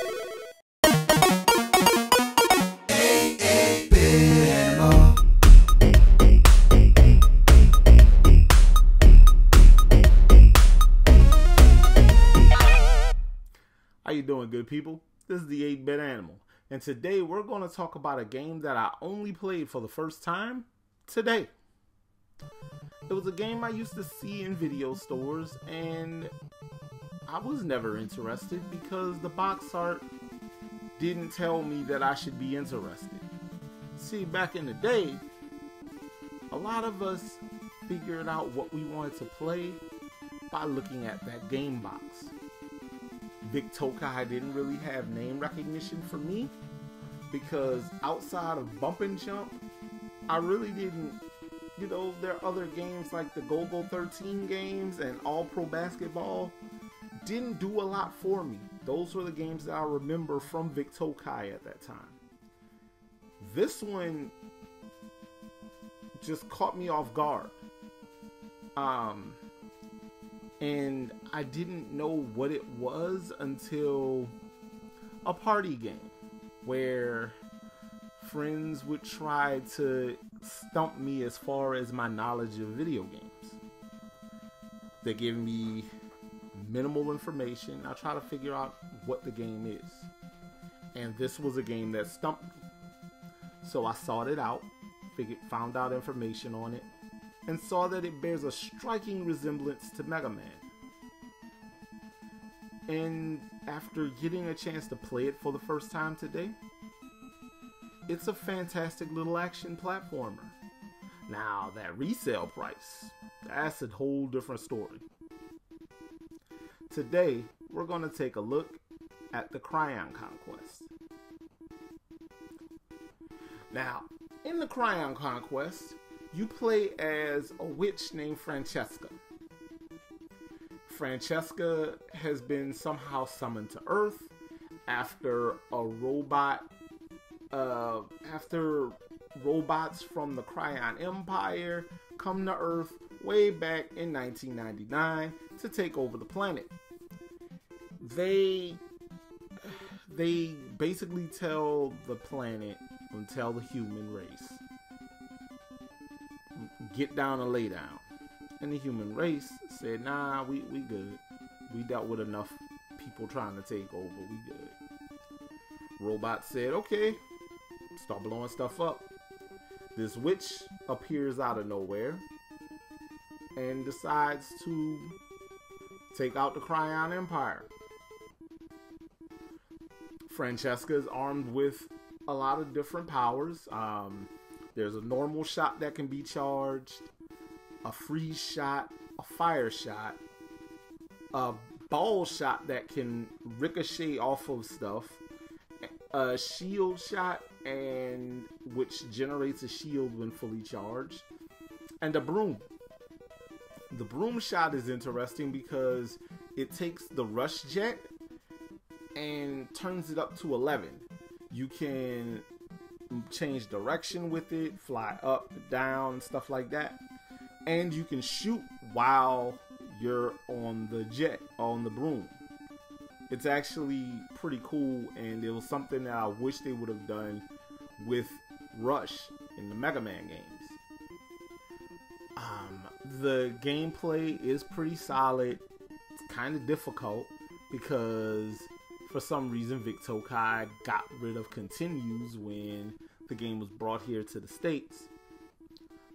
How you doing, good people? This is the 8-Bit Animal, and today we're going to talk about a game that I only played for the first time today. It was a game I used to see in video stores, and I was never interested because the box art didn't tell me that I should be interested. See, back in the day, a lot of us figured out what we wanted to play by looking at that game box. Vic Tokai didn't really have name recognition for me because outside of Bump and Jump, I really didn't, there are other games like the Go-Go 13 games and All Pro Basketball didn't do a lot for me. Those were the games that I remember from Vic Tokai at that time. This one just caught me off guard. And I didn't know what it was until a party game where friends would try to stump me as far as my knowledge of video games. They give me minimal information. I try to figure out what the game is. And this was a game that stumped me. So I sought it out, found out information on it, and saw that it bears a striking resemblance to Mega Man. And after getting a chance to play it for the first time today, it's a fantastic little action platformer. Now, that resale price, that's a whole different story. Today, we're going to take a look at the Krion Conquest. Now, in the Krion Conquest, you play as a witch named Francesca. Francesca has been somehow summoned to Earth after after robots from the Krion Empire come to Earth way back in 1999 to take over the planet. They basically tell the planet and tell the human race, get down and lay down. And the human race said, nah, we good. We dealt with enough people trying to take over. We good. Robots said, okay, start blowing stuff up. This witch appears out of nowhere and decides to take out the Krion Empire. Francesca is armed with a lot of different powers. There's a normal shot that can be charged, a freeze shot, a fire shot, a ball shot that can ricochet off of stuff, a shield shot, and which generates a shield when fully charged, and a broom. The broom shot is interesting because it takes the rush jet and turns it up to 11. You can change direction with it, fly up, down, stuff like that. And you can shoot while you're on the jet, on the broom. It's actually pretty cool, and it was something that I wish they would have done with Rush in the Mega Man games. The gameplay is pretty solid. It's kind of difficult because for some reason Vic Tokai got rid of continues when the game was brought here to the States.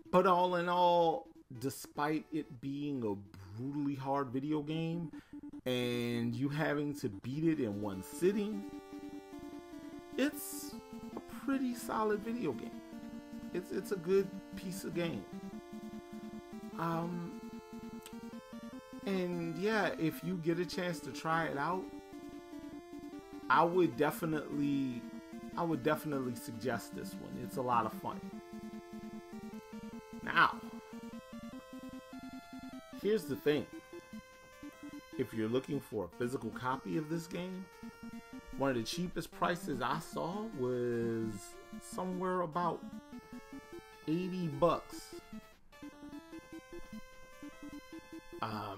But all in all, despite it being a brutally hard video game and you having to beat it in one sitting, it's a pretty solid video game. It's a good piece of game. And yeah, if you get a chance to try it out, I would definitely suggest this one. It's a lot of fun. Now, here's the thing. If you're looking for a physical copy of this game, one of the cheapest prices I saw was somewhere about $80.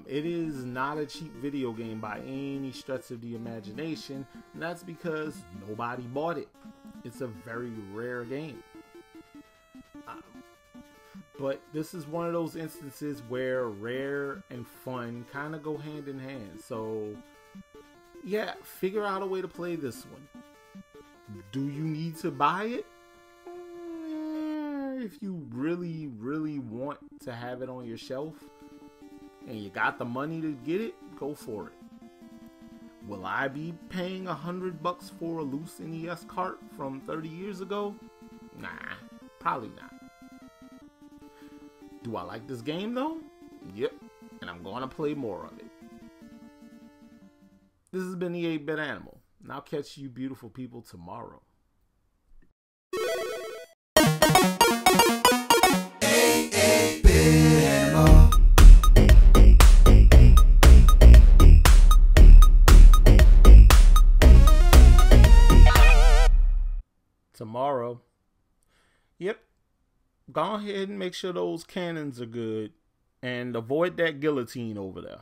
It is not a cheap video game by any stretch of the imagination, and that's because nobody bought it. It's a very rare game. But this is one of those instances where rare and fun kind of go hand in hand. So, yeah, figure out a way to play this one. Do you need to buy it? If you really, really want to have it on your shelf and you got the money to get it, go for it. Will I be paying $100 for a loose NES cart from 30 years ago? Nah, probably not. Do I like this game though? Yep, and I'm gonna play more of it. This has been the 8-Bit Animal, and I'll catch you beautiful people tomorrow. Tomorrow. Yep. Go ahead and make sure those cannons are good and avoid that guillotine over there.